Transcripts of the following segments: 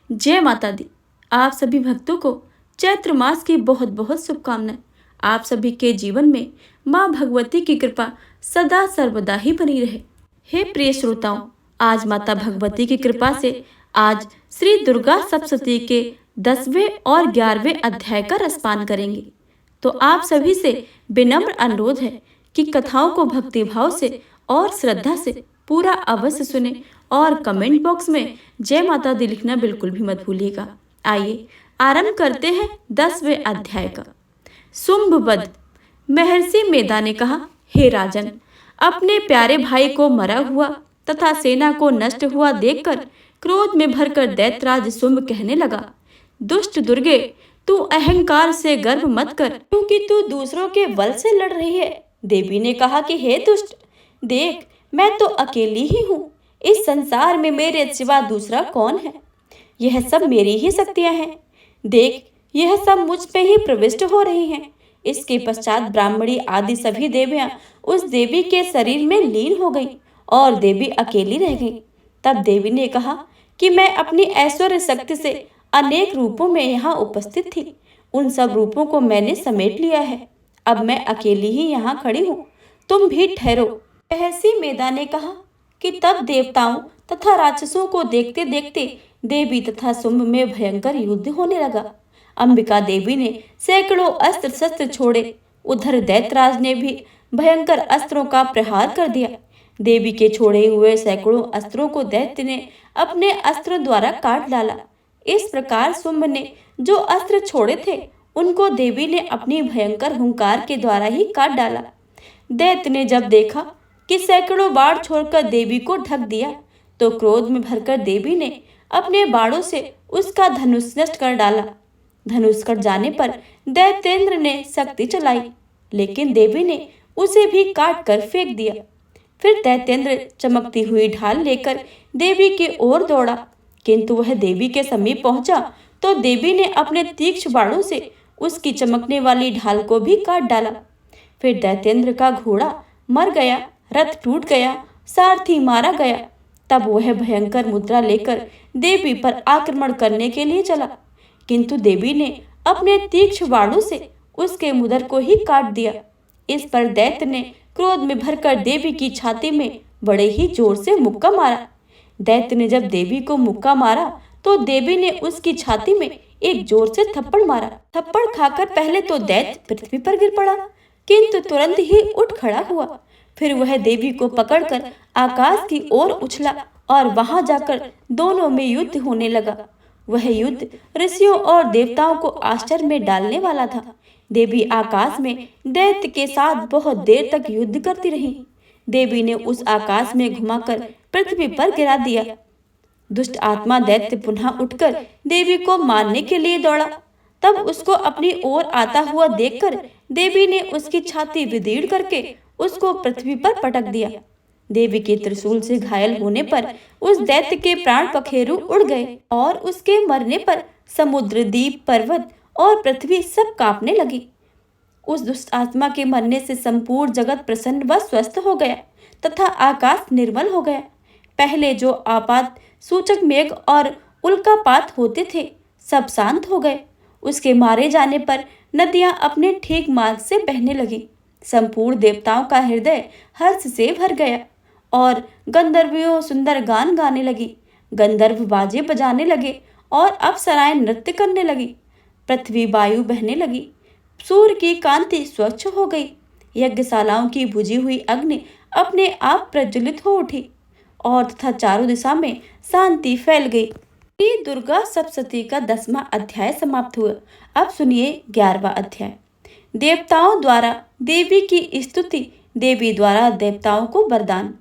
जय माता दी। आप सभी भक्तों को चैत्र मास की बहुत बहुत शुभकामनाएं। आप सभी के जीवन में माँ भगवती की कृपा सदा सर्वदा ही बनी रहे। हे प्रिय श्रोताओं, आज माता भगवती की कृपा से आज श्री दुर्गा सप्तशती के 10वें और 11वें अध्याय का रसपान करेंगे। तो आप सभी से विनम्र अनुरोध है कि कथाओं को भक्तिभाव से और श्रद्धा से पूरा अवश्य सुने और कमेंट बॉक्स में जय माता दी लिखना बिल्कुल भी मत भूलिएगा। आइए आरंभ करते हैं 10वें अध्याय का। शुंभ वध। महर्षि मेधा ने कहा, हे राजन, अपने प्यारे भाई को मरा हुआ तथा सेना को नष्ट हुआ देखकर क्रोध में भरकर दैत्यराज शुंभ कहने लगा, दुष्ट दुर्गे, तू अहंकार से गर्व मत कर, क्योंकि तू दूसरों के बल से लड़ रही है। देवी ने कहा कि हे दुष्ट, देख, मैं तो अकेली ही हूँ। इस संसार में मेरे सिवा दूसरा कौन है? यह सब मेरी ही शक्तियां हैं। देख, यह सब मुझ पे ही प्रविष्ट हो रही हैं। इसके पश्चात ब्राह्मणी आदि सभी देवियां उस देवी के शरीर में लीन हो गईं और देवी अकेली रह गई। तब देवी ने कहा कि मैं अपनी ऐश्वर्य शक्ति से अनेक रूपों में यहाँ उपस्थित थी। उन सब रूपों को मैंने समेट लिया है। अब मैं अकेली ही यहाँ खड़ी हूँ, तुम भी ठहरो। महर्षि मेधा ने कहा कि तब देवताओं तथा राक्षसों को देखते देखते देवी तथा शुंभ में भयंकर युद्ध होने लगा। अंबिका देवी ने सैकड़ों अस्त्र शस्त्र छोड़े। उधर दैत्यराज ने भी भयंकर अस्त्रों का प्रहार कर दिया। देवी के छोड़े हुए सैकड़ों अस्त्रों को दैत्य ने अपने अस्त्रों द्वारा काट डाला। इस प्रकार शुंभ ने जो अस्त्र छोड़े थे उनको देवी ने अपनी भयंकर हुंकार के द्वारा ही काट डाला। दैत्य ने जब देखा कि सैकड़ों बाण छोड़कर देवी को ढक दिया तो क्रोध में भरकर देवी ने अपने बाणों से उसका धनुष नष्ट कर डाला। धनुष कट जाने पर दैत्येंद्र ने शक्ति चलाई, लेकिन देवी ने उसे भी काट कर फेंक दिया। फिर दैत्येंद्र चमकती हुई ढाल लेकर देवी की ओर दौड़ा, किंतु वह देवी के समीप पहुंचा तो देवी ने अपने तीक्ष्ण बाणों से उसकी चमकने वाली ढाल को भी काट डाला। फिर दैत्येंद्र का घोड़ा मर गया, रथ टूट गया, सारथी मारा गया। तब वह भयंकर मुद्रा लेकर देवी पर आक्रमण करने के लिए चला, किंतु देवी ने अपने तीक्ष्ण बाणों से उसके मुदर को ही काट दिया। इस पर दैत्य ने क्रोध में भरकर देवी की छाती में बड़े ही जोर से मुक्का मारा। दैत्य ने जब देवी को मुक्का मारा तो देवी ने उसकी छाती में एक जोर से थप्पड़ मारा। थप्पड़ खाकर पहले तो दैत्य पृथ्वी पर गिर पड़ा, किंतु तुरंत ही उठ खड़ा हुआ। फिर वह देवी को पकड़कर आकाश की ओर उछला और वहां जाकर दोनों में युद्ध होने लगा। वह युद्ध ऋषियों और देवताओं को आश्चर्य में डालने वाला था। देवी आकाश में दैत्य के साथ बहुत देर तक युद्ध करती रही। देवी ने उस आकाश में घुमाकर पृथ्वी पर गिरा दिया। दुष्ट आत्मा दैत्य पुनः उठकर देवी को मारने के लिए दौड़ा। तब उसको अपनी ओर आता हुआ देखकर देवी ने उसकी छाती विदीर्ण करके उसको पृथ्वी पर पटक दिया। देवी के त्रिशूल से घायल होने पर उस दैत्य के प्राण पखेरु उड़ गए और उसके मरने पर समुद्र, द्वीप, पर्वत और पृथ्वी सब कांपने लगी। उस दुष्ट आत्मा के मरने से संपूर्ण जगत प्रसन्न व स्वस्थ हो गया तथा आकाश निर्मल हो गया। पहले जो आपात सूचक मेघ और उल्कापात होते थे सब शांत हो गए। उसके मारे जाने पर नदियां अपने ठीक मार्ग से बहने लगी। संपूर्ण देवताओं का हृदय हर्ष से भर गया और गंधर्वियों सुंदर गान गाने लगी। गंधर्व बाजे बजाने लगे और अप्सराएं नृत्य करने लगी। पृथ्वी वायु बहने लगी। सूर्य की कांति स्वच्छ हो गई। यज्ञशालाओं की बुझी हुई अग्नि अपने आप प्रज्वलित हो उठी और तथा चारों दिशा में शांति फैल गई। श्री दुर्गा सप्तशती का 10वां अध्याय समाप्त हुआ। अब सुनिए 11वां अध्याय। देवताओं द्वारा देवी की स्तुति, देवी द्वारा देवताओं को वरदान।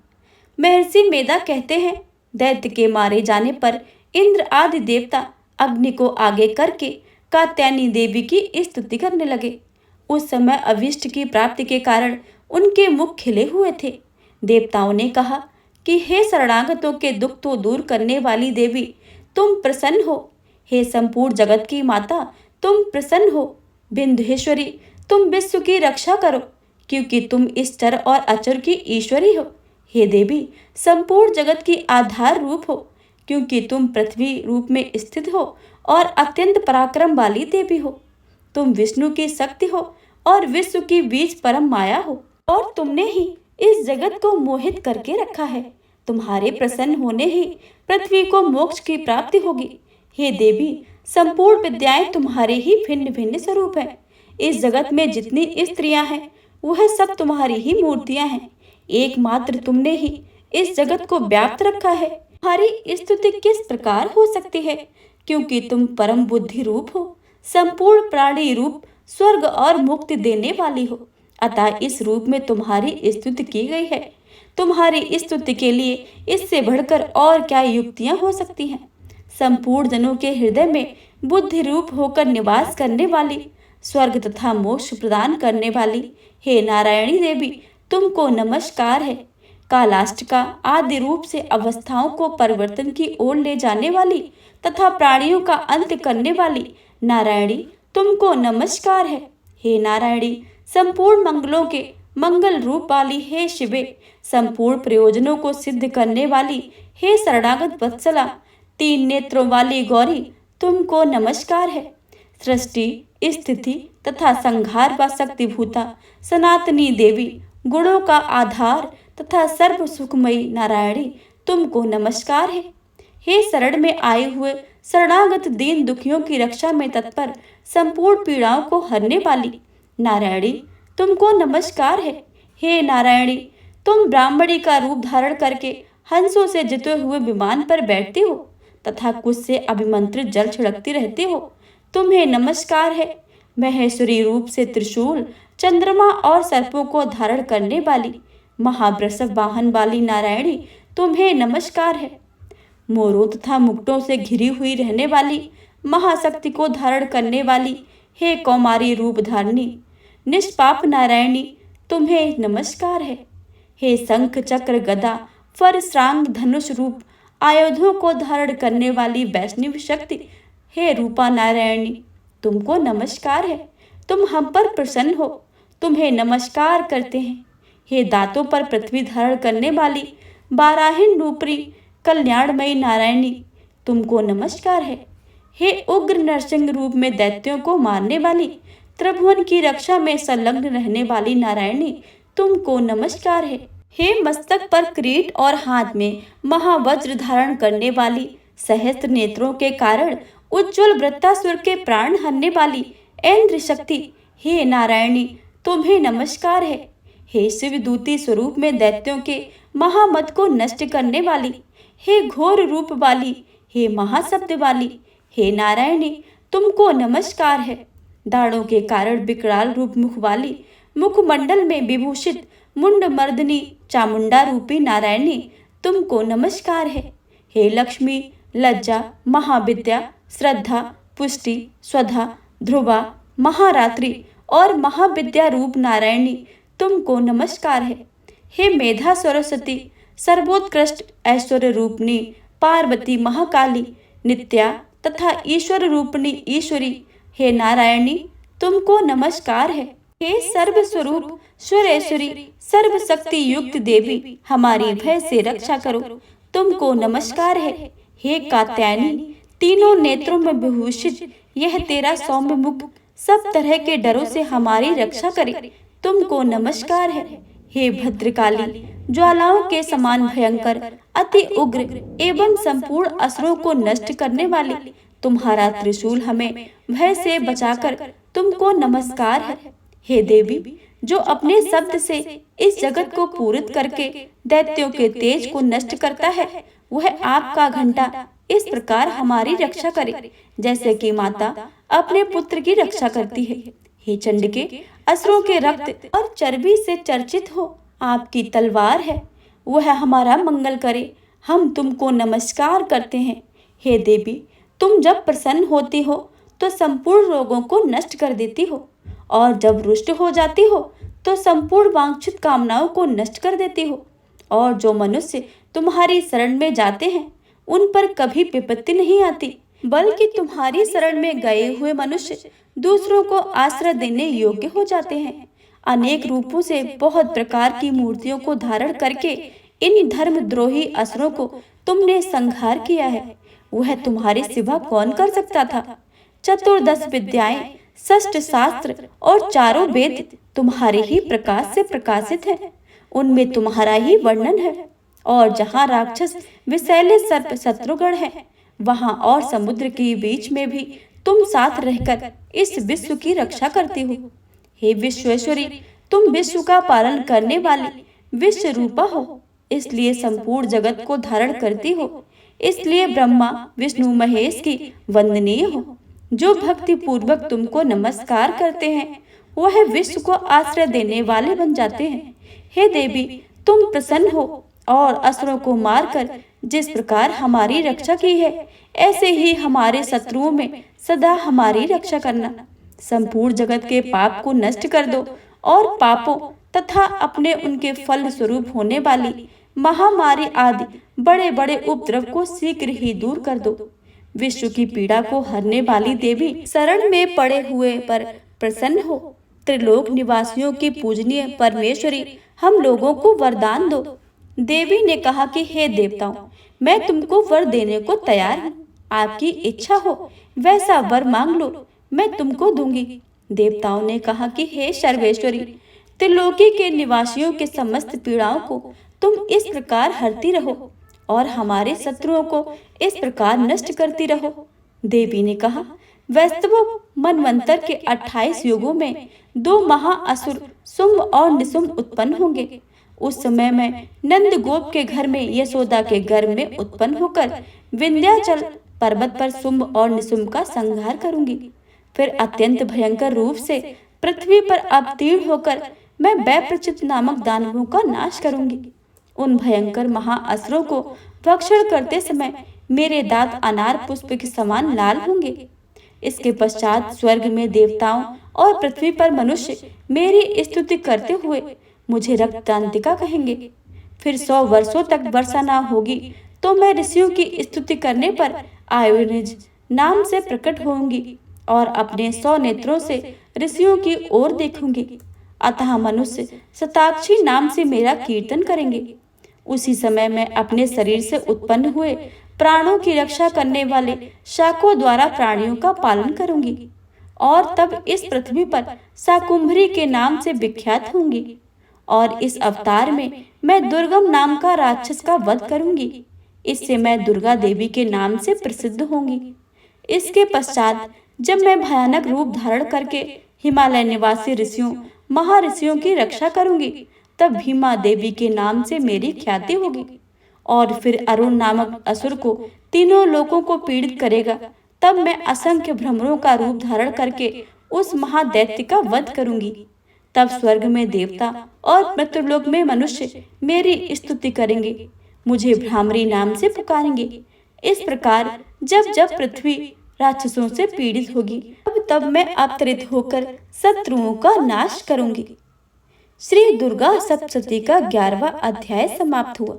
महर्षि मेधा कहते हैं, दैत्य के मारे जाने पर इंद्र आदि देवता अग्नि को आगे करके कात्यायनी देवी की स्तुति करने लगे। उस समय अभीष्ट की प्राप्ति के कारण उनके मुख खिले हुए थे। देवताओं ने कहा कि हे शरणागतों के दुख तो दूर करने वाली देवी, तुम प्रसन्न हो। हे संपूर्ण जगत की माता, तुम प्रसन्न हो। बिंदुहेश्वरी, तुम विश्व की रक्षा करो, क्योंकि तुम इस चर और अचर की ईश्वरी हो। हे देवी, संपूर्ण जगत की आधार रूप हो, क्योंकि तुम पृथ्वी रूप में स्थित हो और अत्यंत पराक्रम वाली देवी हो। तुम विष्णु की शक्ति हो और विश्व की बीज परम माया हो, और तुमने ही इस जगत को मोहित करके रखा है। तुम्हारे प्रसन्न होने ही पृथ्वी को मोक्ष की प्राप्ति होगी। हे देवी, संपूर्ण विद्याएं तुम्हारे ही भिन्न भिन्न स्वरूप है। इस जगत में जितनी स्त्रियां हैं वह सब तुम्हारी ही मूर्तियां हैं। एकमात्र तुमने ही इस जगत को व्याप्त रखा है। तुम्हारी स्तुति किस प्रकार हो सकती है, क्योंकि तुम परम बुद्धि रूप हो, संपूर्ण प्राणी रूप, स्वर्ग और मुक्ति देने वाली हो। अतः इस रूप में तुम्हारी स्तुति की गई है। तुम्हारी स्तुति के लिए इससे बढ़कर और क्या युक्तियां हो सकती हैं। संपूर्ण जनों के हृदय में बुद्धि रूप होकर निवास करने वाली, स्वर्ग तथा मोक्ष प्रदान करने वाली, हे नारायणी देवी, तुमको नमस्कार है। कालाष्टका आदि रूप से अवस्थाओं को परिवर्तन की ओर ले जाने वाली तथा प्राणियों का अंत करने वाली नारायणी, तुमको नमस्कार है। हे नारायणी, संपूर्ण मंगलों के मंगल रूप वाली, हे शिवे, संपूर्ण प्रयोजनों को सिद्ध करने वाली, हे शरणागत वत्सला, तीन नेत्रों वाली गौरी, तुमको नमस्कार है। सृष्टि, स्थिति तथा संहार व शक्तिभूता सनातनी देवी, गुणों का आधार तथा सर्व सुखमयी नारायणी, तुमको नमस्कार है। हे शरण में आए हुए शरणागत दीन दुखियों की रक्षा में तत्पर, संपूर्ण पीड़ाओं को हरने वाली नारायणी, तुमको नमस्कार है। हे नारायणी, तुम ब्राह्मणी का रूप धारण करके हंसों से जिते हुए विमान पर बैठती हो तथा कुछ से अभिमंत्रित जल छिड़कती रहती हो, तुम्हें नमस्कार है। महेश्वरी रूप से त्रिशूल, चंद्रमा और सर्पों को धारण करने वाली, महावृषभ वाहन वाली नारायणी, तुम्हें नमस्कार है। मोरों तथा मुकुटों से घिरी हुई रहने वाली, महाशक्ति को धारण करने वाली, हे कौमारी रूप धारणी, निष्पाप नारायणी, तुम्हें नमस्कार है। हे शंख चक्र गदा फर श्रांग धनुष रूप आयुधों को धारण करने वाली वैष्णवी शक्ति, हे रूपा नारायणी, तुमको नमस्कार है। तुम हम पर प्रसन्न हो, तुम्हें नमस्कार करते हैं। हे दांतों पर पृथ्वी धारण करने वाली बाराहिन रूपरी कल्याणमयी नारायणी, तुमको नमस्कार है। हे उग्र नरसिंह रूप में दैत्यों को मारने वाली, त्रिभुवन की रक्षा में संलग्न रहने वाली नारायणी, तुमको नमस्कार है। हे मस्तक पर किरीट और हाथ में महावज्र धारण करने वाली, सहस्त्र नेत्रों के कारण उज्ज्वल वृत्तासुर के प्राण हरने वाली इंद्र शक्ति, हे नारायणी, तुम्हें नमस्कार है। हे शिवदूती स्वरूप में दैत्यों के महामद को नष्ट करने वाली, हे घोर रूप वाली, हे महाशब्द वाली, हे नारायणी, तुमको नमस्कार है। दाढ़ों के कारण विकराल रूप मुख वाली, मुखमंडल में विभूषित मुंड मर्दनी चामुंडा रूपी नारायणी, तुमको नमस्कार है। हे लक्ष्मी, लज्जा, महाविद्या, श्रद्धा, पुष्टि, स्वधा, ध्रुवा, महारात्रि और महाविद्या रूप नारायणी, तुमको नमस्कार है। हे मेधा सरस्वती, सर्वोत्कृष्ट ऐश्वर्य रूपनी पार्वती, महाकाली, नित्या तथा ईश्वर रूपनी ईश्वरी, हे नारायणी, तुमको नमस्कार है। हे सर्वस्वरूप सुरेश्वरी, सर्वशक्ति युक्त देवी, हमारी भय से रक्षा करो, तुमको नमस्कार है। हे कात्यायनी, तीनों नेत्रों में विभूषित यह तेरा सौम्य मुख सब तरह के डरों से हमारी रक्षा करे, तुमको नमस्कार है। हे भद्रकाली, ज्वालाओं के समान भयंकर, अति उग्र एवं संपूर्ण असुरों को नष्ट करने वाली, तुम्हारा त्रिशूल हमें भय से बचाकर तुमको नमस्कार है। हे देवी, जो अपने शब्द से इस जगत को पूरित करके दैत्यों के तेज को नष्ट करता है, वह आपका घंटा इस प्रकार हमारी रक्षा करे जैसे कि माता अपने पुत्र की रक्षा करती है। हे चंडिके, असुरों के रक्त और चर्बी से चर्चित हो आपकी तलवार है, वह हमारा मंगल करे, हम तुमको नमस्कार करते हैं। हे देवी, तुम जब प्रसन्न होती हो तो संपूर्ण रोगों को नष्ट कर देती हो, और जब रुष्ट हो जाती हो तो संपूर्ण वांछित कामनाओं को नष्ट कर देती हो, और जो मनुष्य तुम्हारी शरण में जाते हैं उन पर कभी विपत्ति नहीं आती, बल्कि तुम्हारी शरण में गए हुए मनुष्य दूसरों को आश्रय देने योग्य हो जाते हैं। अनेक रूपों से बहुत प्रकार की मूर्तियों को धारण करके इन धर्मद्रोही असुरों को तुमने संहार किया है, वह तुम्हारे सिवा कौन कर सकता था। चतुर्दश विद्याएं, षष्ठ शास्त्र और चारों वेद तुम्हारे ही प्रकाश से प्रकाशित हैं, उनमें तुम्हारा ही वर्णन है। और जहाँ राक्षस विषैले सर्प शत्रुगण है, वहाँ और समुद्र के बीच में भी तुम साथ रहकर इस विश्व की रक्षा करती हो। हे विश्वेश्वरी, तुम विश्व का पालन करने वाली विश्व रूपा हो, इसलिए संपूर्ण जगत को धारण करती हो। इसलिए ब्रह्मा विष्णु महेश की वंदनीय हो। जो भक्ति पूर्वक तुमको नमस्कार करते हैं, वह विश्व को आश्रय देने वाले बन जाते हैं। हे देवी, तुम प्रसन्न हो और असुरों को मारकर जिस प्रकार हमारी रक्षा की है, ऐसे ही हमारे शत्रुओं में सदा हमारी रक्षा करना। संपूर्ण जगत के पाप को नष्ट कर दो और पापों तथा अपने उनके फल स्वरूप होने वाली महामारी आदि बड़े बड़े उपद्रव को शीघ्र ही दूर कर दो। विश्व की पीड़ा को हरने वाली देवी, शरण में पड़े हुए पर प्रसन्न हो। त्रिलोक निवासियों की पूजनीय परमेश्वरी, हम लोगों को वरदान दो। देवी ने कहा कि हे देवताओं, मैं तुमको वर देने को तैयार हूँ। आपकी इच्छा हो वैसा वर मांग लो, मैं तुमको दूंगी। देवताओं ने कहा कि हे सर्वेश्वरी, त्रिलोकी के निवासियों के समस्त पीड़ाओं को तुम इस प्रकार हरती रहो और हमारे शत्रुओं को इस प्रकार नष्ट करती रहो। देवी ने कहा, वैष्णव मनवंतर के 28 युगों में 2 महाअसुर शुंभ और निशुंभ उत्पन्न होंगे। उस समय मैं नंद गोप के घर में यशोदा के गर्भ में उत्पन्न होकर विंध्याचल पर्वत पर शुंभ और निशुंभ का संहार करूंगी। फिर अत्यंत भयंकर रूप से पृथ्वी पर अवतीर्ण होकर मैं वैप्रचित नामक दानवों का नाश करूंगी। उन भयंकर महाअसुरों को भक्षण करते समय मेरे दांत अनार पुष्प के समान लाल होंगे। इसके पश्चात स्वर्ग में देवताओं और पृथ्वी पर मनुष्य मेरी स्तुति करते हुए मुझे रक्तदांतिका कहेंगे। फिर 100 वर्षों तक वर्षा न होगी तो मैं ऋषियों की स्तुति करने पर आयुर्निज नाम से प्रकट होंगी और अपने 100 नेत्रों से ऋषियों की ओर देखूंगी। अतः मनुष्य शताक्षी नाम से मेरा कीर्तन करेंगे। उसी समय मैं अपने शरीर से उत्पन्न हुए प्राणों की रक्षा करने वाले शाकों द्वारा प्राणियों का पालन करूंगी और तब इस पृथ्वी पर शाकुंभरी के नाम से विख्यात होंगी। और इस अवतार में मैं दुर्गम नाम का राक्षस का वध करूंगी। इससे मैं दुर्गा देवी के नाम से प्रसिद्ध होंगी। इसके पश्चात जब मैं भयानक रूप धारण करके हिमालय निवासी ऋषियों महर्षियों की रक्षा करूंगी, तब भीमा देवी के नाम से मेरी ख्याति होगी। और फिर अरुण नामक असुर को तीनों लोकों को पीड़ित करेगा। तब मैं असंख्य भ्रमरों का रूप धारण करके उस महादैत्य का वध करूंगी। तब स्वर्ग में देवता और मृत्युलोक में मनुष्य मेरी स्तुति करेंगे, मुझे भ्रामरी नाम से पुकारेंगे। इस प्रकार जब जब पृथ्वी राक्षसों से पीड़ित होगी, तब मैं अवतरित होकर शत्रुओं का नाश करूंगी। श्री दुर्गा सप्तशती का 11वां अध्याय समाप्त हुआ।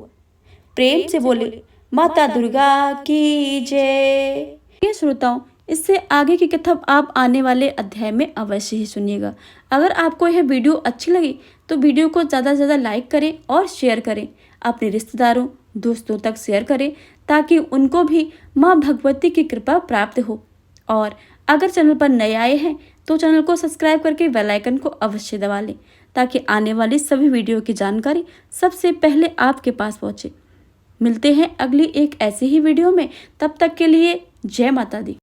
प्रेम से बोले माता दुर्गा की जय। श्रोताओं, इससे आगे की कथा आप आने वाले अध्याय में अवश्य ही सुनिएगा। अगर आपको यह वीडियो अच्छी लगी तो वीडियो को ज़्यादा से ज़्यादा लाइक करें और शेयर करें। अपने रिश्तेदारों दोस्तों तक शेयर करें ताकि उनको भी माँ भगवती की कृपा प्राप्त हो। और अगर चैनल पर नए आए हैं तो चैनल को सब्सक्राइब करके बेल आइकन को अवश्य दबा लें ताकि आने वाली सभी वीडियो की जानकारी सबसे पहले आपके पास पहुँचे। मिलते हैं अगली एक ऐसी ही वीडियो में। तब तक के लिए जय माता दी।